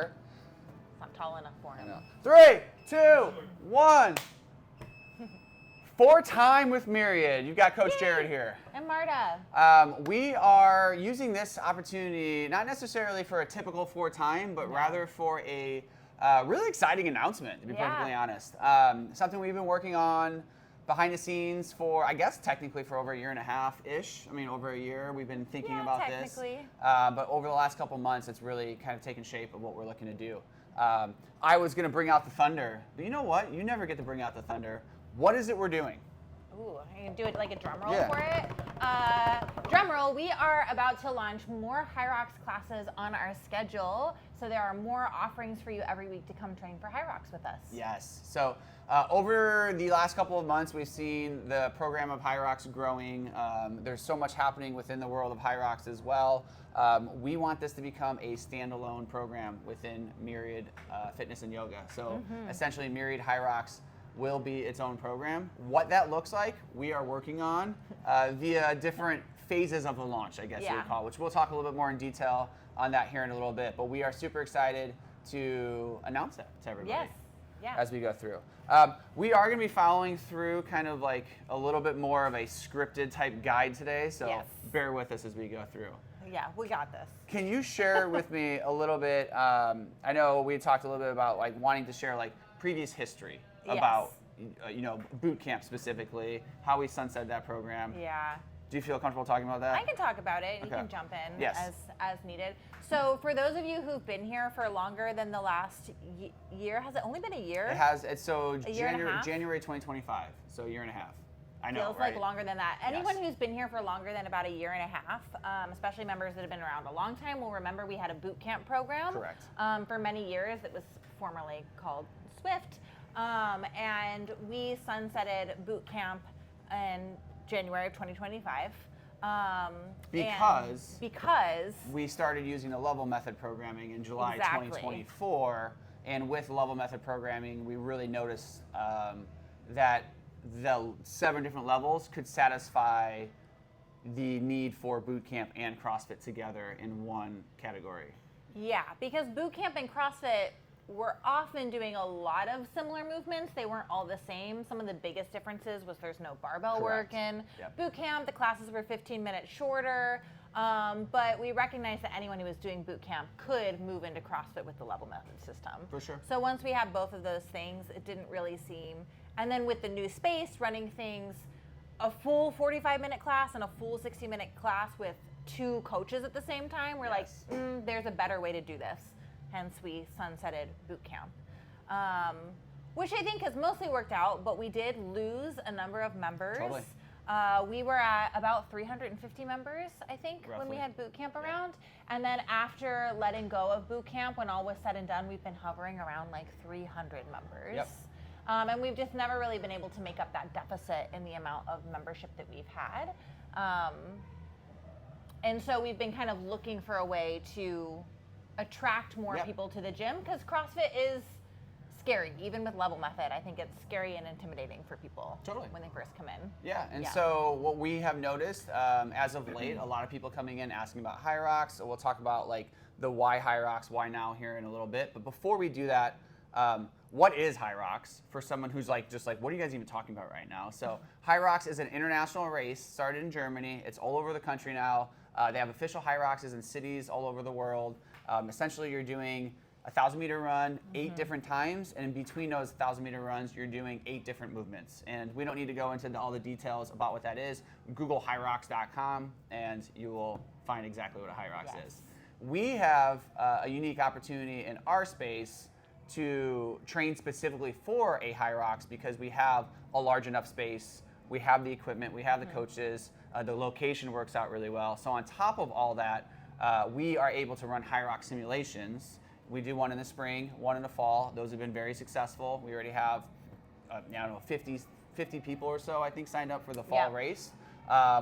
It's not tall enough for him. 3, 2, 1. 4-time with Myriad. You've got Coach Jared here. And Marta. We are using this opportunity not necessarily for a typical 4-time, but rather for a really exciting announcement, to be perfectly honest. Something we've been working on behind the scenes for, I guess, technically for over a year and a half-ish. I mean, over a year we've been thinking about this. But over the last couple months, it's really kind of taken shape of what we're looking to do. I was going to bring out the thunder, but you know what? You never get to bring out the thunder. What is it we're doing? Ooh, I can do it like a drum roll for it. Drum roll, we are about to launch more HYROX classes on our schedule. So there are more offerings for you every week to come train for HYROX with us. Yes. So over the last couple of months, we've seen the program of HYROX growing. There's so much happening within the world of HYROX as well. We want this to become a standalone program within Myriad Fitness and Yoga. So essentially, Myriad HYROX will be its own program. What that looks like, we are working on via different phases of the launch, I guess you would call it, which we'll talk a little bit more in detail on that here in a little bit. But we are super excited to announce that to everybody as we go through. We are going to be following through kind of like a little bit more of a scripted type guide today, so bear with us as we go through. Yeah, we got this. Can you share with me a little bit, I know we talked a little bit about like wanting to share like previous history about Bootcamp specifically, how we sunset that program. Yeah. Do you feel comfortable talking about that? I can talk about it. You can jump in as needed. So for those of you who've been here for longer than the last year, has it only been a year? It has. It's January 2025, so a year and a half. I know, Feels like longer than that. Anyone who's been here for longer than about a year and a half, especially members that have been around a long time, will remember we had a boot camp program. Correct. For many years. It was formerly called Swift. And we sunsetted boot camp in January of 2025. Because we started using the level method programming in July 2024, and with level method programming, we really noticed that the 7 different levels could satisfy the need for boot camp and CrossFit together in one category. Yeah, because boot camp and CrossFit were often doing a lot of similar movements. They weren't all the same. Some of the biggest differences was there's no barbell work in boot camp. The classes were 15 minutes shorter. But we recognized that anyone who was doing boot camp could move into CrossFit with the level method system. For sure. So once we had both of those things, it didn't really seem. And then with the new space, running things, a full 45-minute class and a full 60-minute class with 2 coaches at the same time, we're like, there's a better way to do this. Hence, we sunsetted boot camp, which I think has mostly worked out, but we did lose a number of members. Totally. We were at about 350 members, I think, roughly, when we had boot camp around. And then after letting go of boot camp, when all was said and done, we've been hovering around like 300 members. And we've just never really been able to make up that deficit in the amount of membership that we've had. And so we've been kind of looking for a way to attract more people to the gym, because CrossFit is scary, even with level method. I think it's scary and intimidating for people when they first come in. Yeah, and so what we have noticed as of late, a lot of people coming in asking about HYROX. So we'll talk about like the why HYROX, why now here in a little bit. But before we do that, what is HYROX for someone who's like, just like, what are you guys even talking about right now? So HYROX is an international race, started in Germany. It's all over the country now. They have official HYROXs in cities all over the world. Essentially, you're doing a 1,000-meter run 8 different times, and in between those 1,000-meter runs, you're doing 8 different movements. And we don't need to go into all the details about what that is. Google HYROX.com, and you will find exactly what a HYROX is. We have a unique opportunity in our space to train specifically for a HYROX because we have a large enough space, we have the equipment, we have the coaches, the location works out really well. So on top of all that, we are able to run HYROX simulations. We do one in the spring, one in the fall. Those have been very successful. We already have, 50 people or so, I think, signed up for the fall race,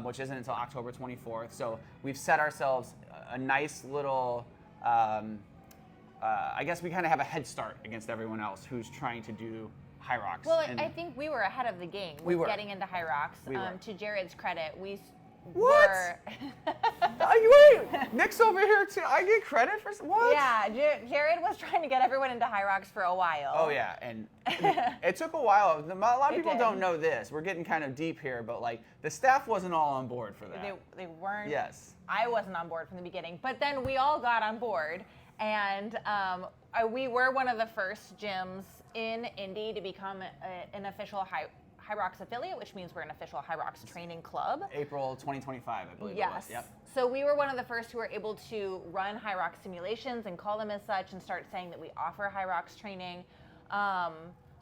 which isn't until October 24th. So we've set ourselves a nice little, I guess we kind of have a head start against everyone else who's trying to do HYROX. Well, I think we were ahead of the game with getting into HYROX. To Jared's credit, we What? were. Wait, Nick's over here too. I get credit for what? Yeah, Jared was trying to get everyone into HYROX for a while. Oh yeah, and it took a while. A lot of people did. don't know this. We're getting kind of deep here, but like the staff wasn't all on board for that. They weren't. Yes. I wasn't on board from the beginning, but then we all got on board, and we were one of the first gyms in Indy to become an official HYROX affiliate, which means we're an official HYROX training club. April 2025, I believe. Yes. It was. Yep. So we were one of the first who were able to run HYROX simulations and call them as such, and start saying that we offer HYROX training.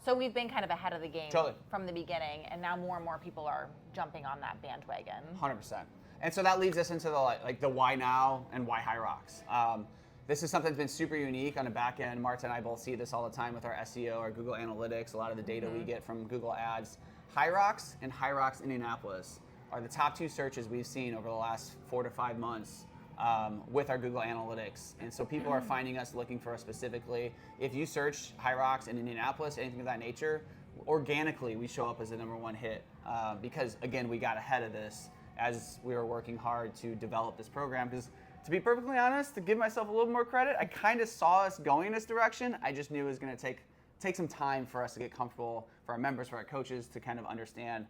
So we've been kind of ahead of the game from the beginning, and now more and more people are jumping on that bandwagon. 100%. And so that leads us into the why now and why HYROX. This is something that's been super unique on the back end. Marta and I both see this all the time with our SEO, our Google Analytics, a lot of the data we get from Google Ads. HYROX and HYROX Indianapolis are the top two searches we've seen over the last 4 to 5 months with our Google Analytics. And so people are finding us, looking for us specifically. If you search HYROX in Indianapolis, anything of that nature, organically we show up as the #1 hit because, again, we got ahead of this as we were working hard to develop this program. Because to be perfectly honest, to give myself a little more credit, I kind of saw us going in this direction. I just knew it was going to take some time for us to get comfortable, for our members, for our coaches to kind of understand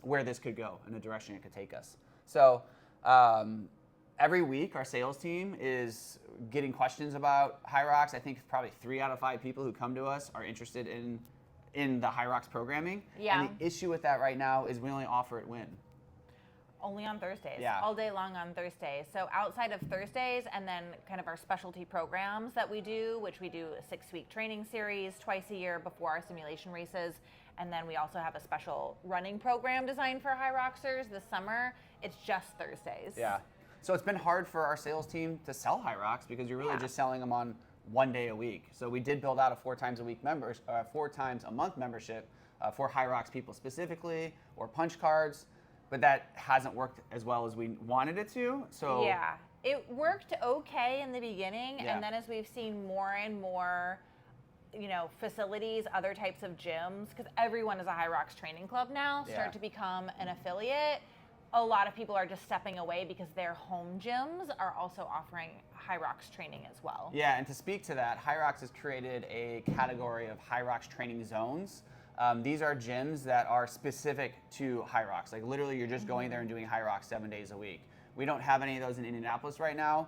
where this could go and the direction it could take us. So every week our sales team is getting questions about HYROX. I think probably 3 out of 5 people who come to us are interested in the HYROX programming. Yeah. And the issue with that right now is we only offer it when? Only on Thursdays, Yeah. all day long on Thursdays. So outside of Thursdays and then kind of our specialty programs that we do, which we do a 6-week training series twice a year before our simulation races. And then we also have a special running program designed for HYROXers this summer. It's just Thursdays. Yeah. So it's been hard for our sales team to sell HYROX because you're really just selling them on 1 day a week. So we did build out a 4 times a month membership for HYROX people specifically, or punch cards. But that hasn't worked as well as we wanted it to. So yeah, it worked okay in the beginning, and then as we've seen more and more, facilities, other types of gyms, because everyone is a HYROX training club now, start to become an affiliate. A lot of people are just stepping away because their home gyms are also offering HYROX training as well. Yeah, and to speak to that, HYROX has created a category of HYROX training zones. These are gyms that are specific to HYROX. Like literally you're just going there and doing HYROX 7 days a week. We don't have any of those in Indianapolis right now.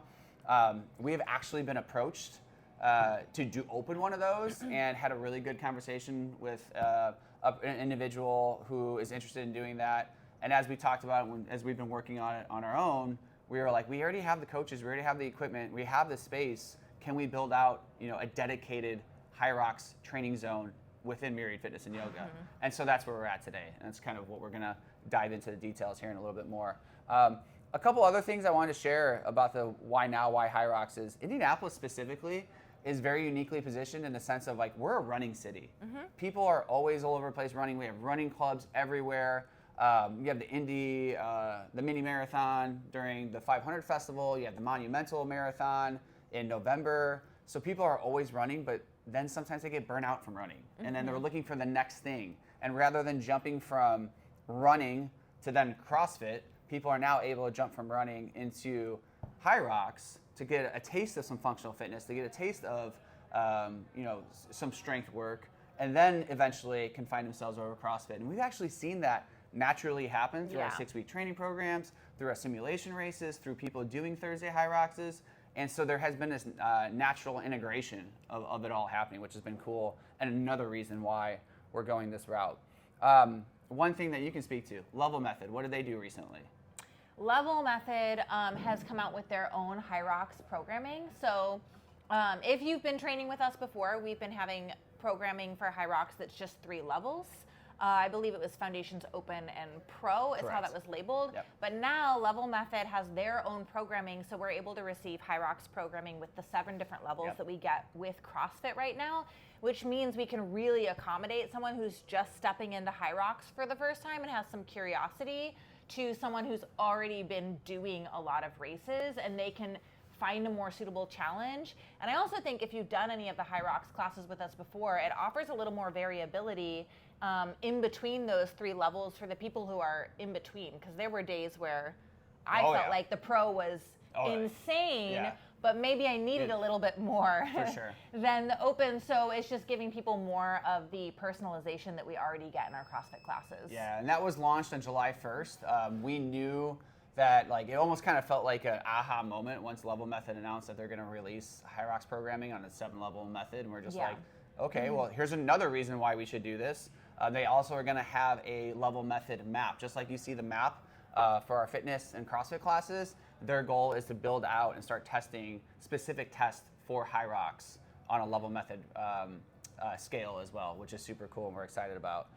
We have actually been approached to open one of those and had a really good conversation with an individual who is interested in doing that. And as we talked about it, as we've been working on it on our own, we were like, we already have the coaches, we already have the equipment, we have the space. Can we build out a dedicated HYROX training zone within Myriad Fitness and Yoga? And so that's where we're at today. And that's kind of what we're going to dive into the details here in a little bit more. A couple other things I wanted to share about the why now, why HYROX is Indianapolis specifically is very uniquely positioned in the sense of like we're a running city. People are always all over the place running. We have running clubs everywhere. You have the Indy, the mini marathon during the 500 festival. You have the Monumental Marathon in November. So people are always running, but then sometimes they get burnt out from running. And then they're looking for the next thing. And rather than jumping from running to then CrossFit, people are now able to jump from running into HYROX to get a taste of some functional fitness, to get a taste of some strength work, and then eventually can find themselves over CrossFit. And we've actually seen that naturally happen through our 6-week training programs, through our simulation races, through people doing Thursday HYROXes. And so there has been this natural integration of it all happening, which has been cool, and another reason why we're going this route. One thing that you can speak to, Level Method, what did they do recently? Level Method has come out with their own HYROX programming. So if you've been training with us before, we've been having programming for HYROX that's just 3 levels. I believe it was Foundations Open and Pro is how that was labeled. Yep. But now Level Method has their own programming, so we're able to receive HYROX programming with the 7 different levels that we get with CrossFit right now, which means we can really accommodate someone who's just stepping into HYROX for the first time and has some curiosity to someone who's already been doing a lot of races, and they can find a more suitable challenge. And I also think if you've done any of the HYROX classes with us before, it offers a little more variability in between those 3 levels for the people who are in between. Because there were days where I felt like the pro was insane, but maybe I needed a little bit more than the open. So it's just giving people more of the personalization that we already get in our CrossFit classes. Yeah, and that was launched on July 1st. We knew that it almost kind of felt like an aha moment once Level Method announced that they're going to release HYROX programming on a 7-level method. And we're just like, okay, well, here's another reason why we should do this. They also are going to have a Level Method map, just like you see the map for our fitness and CrossFit classes. Their goal is to build out and start testing specific tests for HYROX on a Level Method scale as well, which is super cool and we're excited about.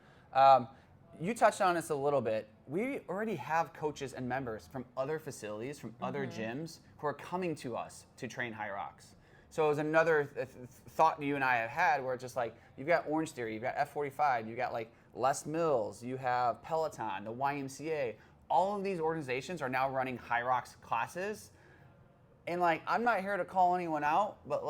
You touched on this a little bit. We already have coaches and members from other facilities, from other gyms, who are coming to us to train HYROX. So it was another thought you and I have had where it's just like, you've got Orange Theory, you've got F45, you've got Les Mills, you have Peloton, the YMCA. All of these organizations are now running HYROX classes. And I'm not here to call anyone out, but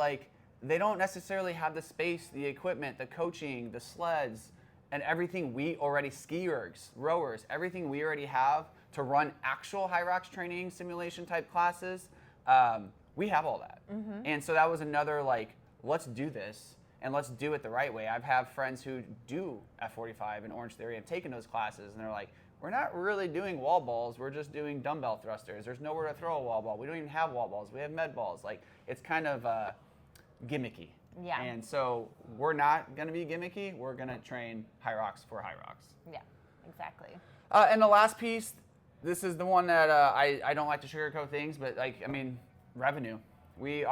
they don't necessarily have the space, the equipment, the coaching, the sleds, and everything we already, ski ergs, rowers, everything we already have to run actual HYROX training simulation type classes. We have all that. And so that was another let's do this and let's do it the right way. I've had friends who do F45 and Orange Theory, have taken those classes, and they're like, we're not really doing wall balls, we're just doing dumbbell thrusters. There's nowhere to throw a wall ball. We don't even have wall balls, we have med balls. It's kind of gimmicky. Yeah. And so we're not going to be gimmicky, we're going to train HYROX for HYROX. Yeah, exactly. And the last piece, this is the one that I don't like to sugarcoat things, but revenue. We've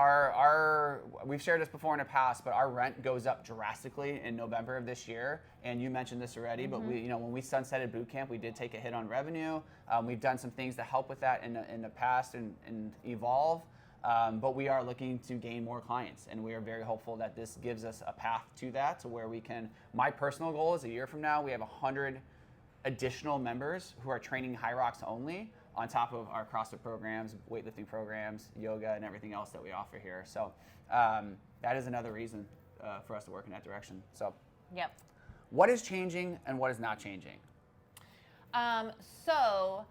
shared this before in the past, but our rent goes up drastically in November of this year. And you mentioned this already, but when we sunsetted Bootcamp, we did take a hit on revenue. We've done some things to help with that in the past and evolve. But we are looking to gain more clients, and we are very hopeful that this gives us a path to that, to where we can. My personal goal is a year from now, we have 100 additional members who are training HYROX only, on top of our CrossFit programs, weightlifting programs, yoga, and everything else that we offer here. So that is another reason for us to work in that direction. So, what is changing and what is not changing? So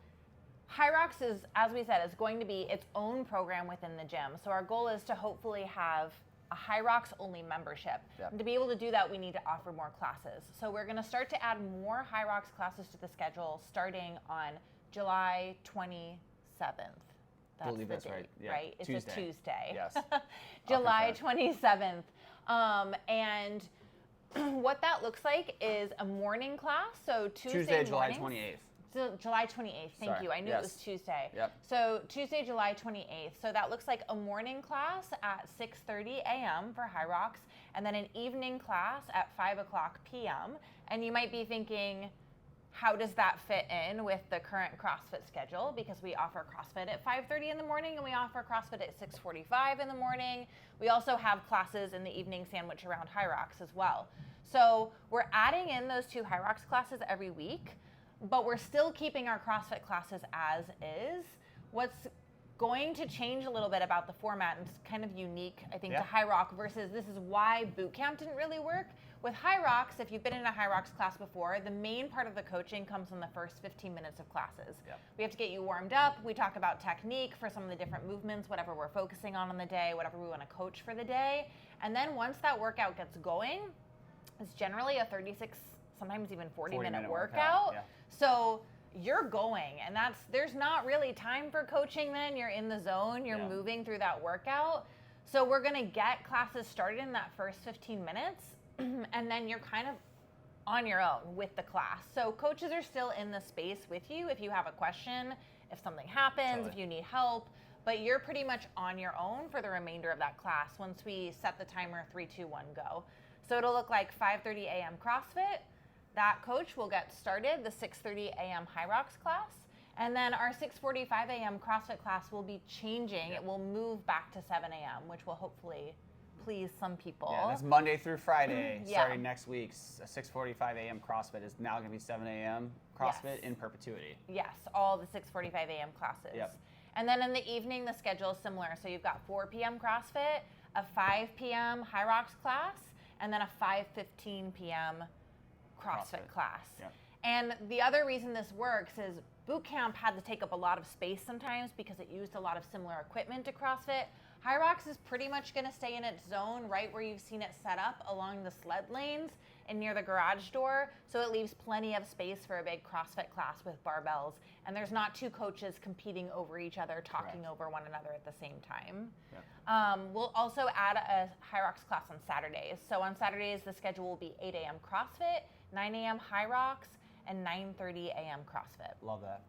HYROX is, as we said, is going to be its own program within the gym. So our goal is to hopefully have a HYROX only membership. And to be able to do that, we need to offer more classes. So we're going to start to add more HYROX classes to the schedule starting on July 27th. I believe that's right. Yeah. Right? It's Tuesday. a Tuesday. Yes. July 27th. And what that looks like is a morning class. So Tuesday July 28th. So July 28th, thank you. I knew it was Tuesday. So Tuesday, July 28th. So that looks like a morning class at 6:30 a.m. for HYROX, and then an evening class at 5 o'clock p.m. And you might be thinking, how does that fit in with the current CrossFit schedule? Because we offer CrossFit at 5:30 in the morning, and we offer CrossFit at 6:45 in the morning. We also have classes in the evening sandwich around HYROX as well. So we're adding in those 2 HYROX classes every week, but we're still keeping our CrossFit classes as is. What's going to change a little bit about the format, and it's kind of unique, I think, to HYROX versus this is why Bootcamp didn't really work. With HYROX, if you've been in a HYROX class before, the main part of the coaching comes in the first 15 minutes of classes. We have to get you warmed up. We talk about technique for some of the different movements, whatever we're focusing on the day, whatever we want to coach for the day. And then once that workout gets going, it's generally a 36, sometimes even 40-minute workout. So you're going, and there's not really time for coaching then. You're in the zone, you're moving through that workout. So we're gonna get classes started in that first 15 minutes, and then you're kind of on your own with the class. So coaches are still in the space with you if you have a question, if something happens, if you need help, but you're pretty much on your own for the remainder of that class once we set the timer 3, 2, 1, go. So it'll look like 5:30 a.m. CrossFit. That coach will get started, the 6:30 a.m. HYROX class, and then our 6:45 a.m. CrossFit class will be changing. It will move back to 7 a.m., which will hopefully please some people. Yeah, that's Monday through Friday, starting next week. 6:45 a.m. CrossFit is now going to be 7 a.m. CrossFit in perpetuity. Yes, all the 6:45 a.m. classes. And then in the evening, the schedule is similar. So you've got 4 p.m. CrossFit, a 5 p.m. HYROX class, and then a 5:15 p.m. CrossFit class. Yep. And the other reason this works is Bootcamp had to take up a lot of space sometimes because it used a lot of similar equipment to CrossFit. HYROX is pretty much going to stay in its zone right where you've seen it set up along the sled lanes and near the garage door. So it leaves plenty of space for a big CrossFit class with barbells. And there's not 2 coaches competing over each other, talking over one another at the same time. Yep. We'll also add a HYROX class on Saturdays. So on Saturdays, the schedule will be 8 a.m. CrossFit, 9 a.m. HYROX, and 9:30 a.m. CrossFit. Love that.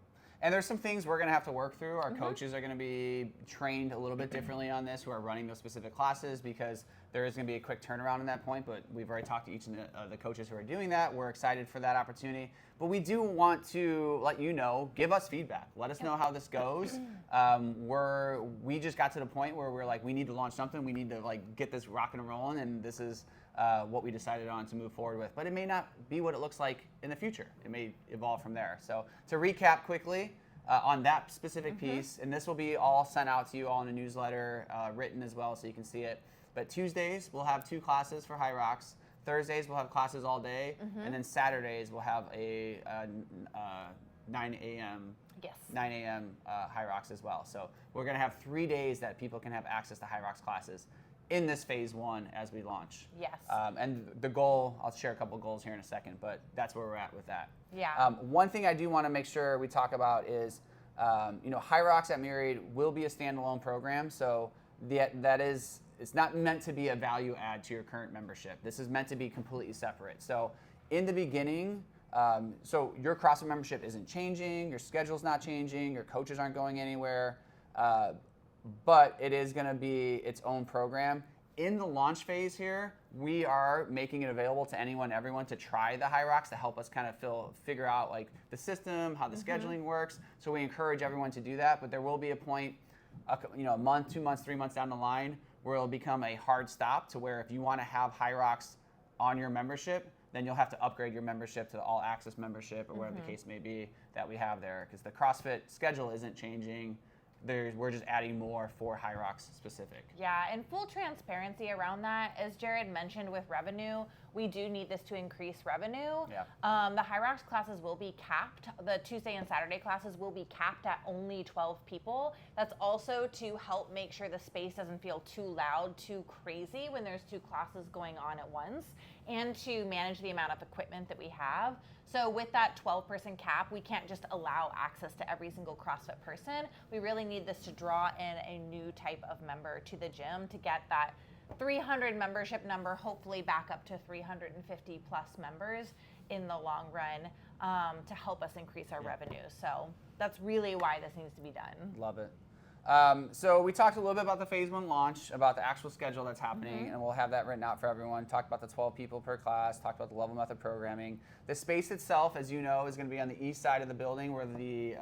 And there's some things we're going to have to work through. Our coaches are going to be trained a little bit differently on this, who are running those specific classes, because there is going to be a quick turnaround in that point. But we've already talked to each of the coaches who are doing that. We're excited for that opportunity. But we do want to let you know, give us feedback. Let us know how this goes. We just got to the point where we're like, we need to launch something. We need to like get this rocking and rolling, and this is what we decided on to move forward with. But it may not be what it looks like in the future. It may evolve from there. So to recap quickly on that specific piece, and this will be all sent out to you all in a newsletter, written as well, so you can see it. But Tuesdays, we'll have 2 classes for HYROX. Thursdays, we'll have classes all day. And then Saturdays, we'll have a 9 a.m. Yes. 9 a.m. HYROX as well. So we're going to have 3 days that people can have access to HYROX classes in this phase 1 as we launch. Yes. And the goal, I'll share a couple goals here in a second, but that's where we're at with that. Yeah. One thing I do want to make sure we talk about is, HYROX at Myriad will be a standalone program. So it's not meant to be a value add to your current membership. This is meant to be completely separate. So in the beginning, so your CrossFit membership isn't changing, your schedule's not changing, your coaches aren't going anywhere. But it is going to be its own program. In the launch phase here, we are making it available to anyone, everyone to try the HYROX to help us kind of figure out like the system, how the scheduling works. So we encourage everyone to do that. But there will be a point, a month, 2 months, 3 months down the line, where it'll become a hard stop to where if you want to have HYROX on your membership, then you'll have to upgrade your membership to the all access membership or whatever the case may be that we have there, because the CrossFit schedule isn't changing. We're just adding more for HYROX specific. Yeah, and full transparency around that, as Jared mentioned with revenue, we do need this to increase revenue. Yeah. The HYROX classes will be capped. The Tuesday and Saturday classes will be capped at only 12 people. That's also to help make sure the space doesn't feel too loud, too crazy when there's 2 classes going on at once, and to manage the amount of equipment that we have. So with that 12-person cap, we can't just allow access to every single CrossFit person. We really need this to draw in a new type of member to the gym to get that 300 membership number hopefully back up to 350 plus members in the long run, to help us increase our revenue. So that's really why this needs to be done. Love it. So we talked a little bit about the phase 1 launch, about the actual schedule that's happening, and we'll have that written out for everyone. Talked about the 12 people per class, talked about the level method programming. The space itself, as you know, is going to be on the east side of the building where the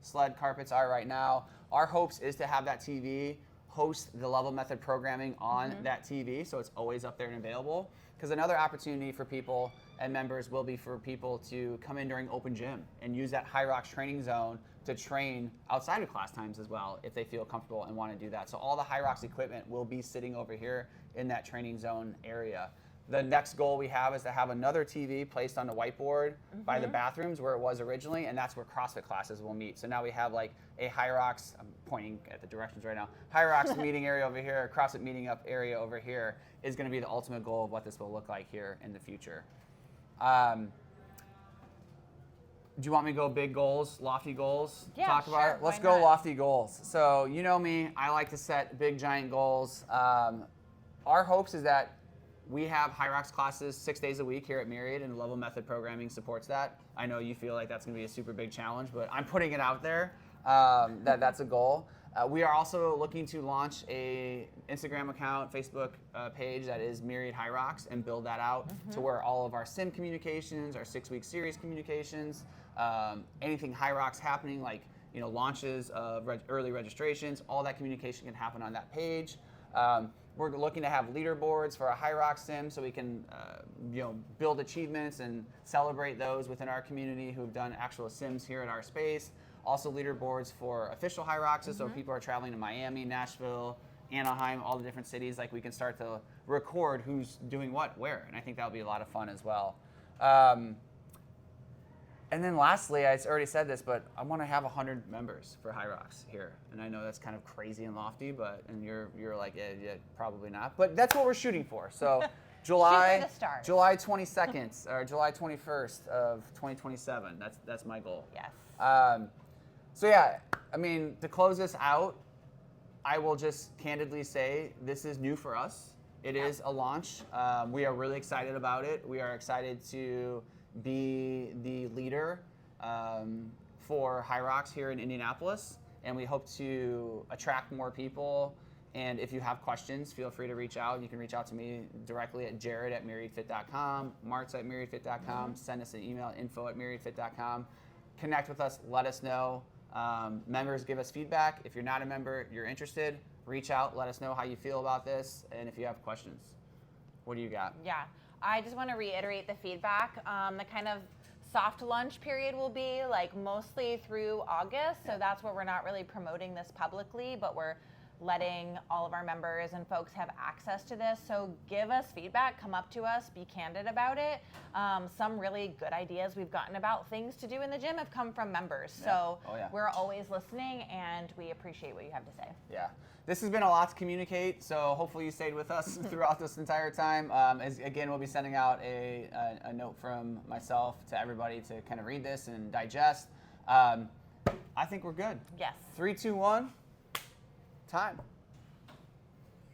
sled carpets are right now. Our hopes is to have that TV host the level method programming on that TV, so it's always up there and available. Because another opportunity for people and members will be for people to come in during open gym and use that HYROX training zone to train outside of class times as well if they feel comfortable and want to do that. So all the HYROX equipment will be sitting over here in that training zone area. The next goal we have is to have another TV placed on the whiteboard by the bathrooms where it was originally, and that's where CrossFit classes will meet. So now we have like a HYROX, I'm pointing at the directions right now, HYROX meeting area over here, CrossFit meeting up area over here is going to be the ultimate goal of what this will look like here in the future. Do you want me to go big goals, lofty goals? Yeah, talk about sure, it? Let's why go not? lofty goals. So you know me, I like to set big giant goals. Our hopes is that we have HYROX classes 6 days a week here at Myriad, and level method programming supports that. I know you feel like that's going to be a super big challenge, but I'm putting it out there. That's a goal. We are also looking to launch a Instagram account, Facebook page that is Myriad HYROX, and build that out to where all of our sim communications, our 6-week series communications, anything HYROX happening, like launches of early registrations, all that communication can happen on that page. We're looking to have leaderboards for our HYROX sim so we can build achievements and celebrate those within our community who've done actual sims here at our space. Also leaderboards for official HYROXs, so if people are traveling to Miami, Nashville, Anaheim, all the different cities, like we can start to record who's doing what, where, and I think that'll be a lot of fun as well. And then lastly, I already said this, but I want to have 100 members for HYROX here. And I know that's kind of crazy and lofty, and you're like, yeah, probably not. But that's what we're shooting for. So July 22nd or July 21st of 2027. That's my goal. Yes. So yeah, I mean, to close this out, I will just candidly say this is new for us. It is a launch. We are really excited about it. We are excited to be the leader for HYROX here in Indianapolis, and we hope to attract more people. And if you have questions, feel free to reach out. You can reach out to me directly at jared@myriadfit.com, marts@myriadfit.com, send us an email, info@myriadfit.com. Connect with us, let us know. Members, give us feedback. If you're not a member, you're interested, reach out, let us know how you feel about this, and if you have questions. What do you got? Yeah. I just want to reiterate the feedback. The kind of soft launch period will be like mostly through August, so that's where we're not really promoting this publicly, but we're letting all of our members and folks have access to this. So give us feedback, come up to us, be candid about it. Some really good ideas we've gotten about things to do in the gym have come from members. Yeah. So We're always listening, and we appreciate what you have to say. Yeah. This has been a lot to communicate, so hopefully you stayed with us throughout this entire time. Again, we'll be sending out a note from myself to everybody to kind of read this and digest. I think we're good. Yes. 3, 2, 1, time.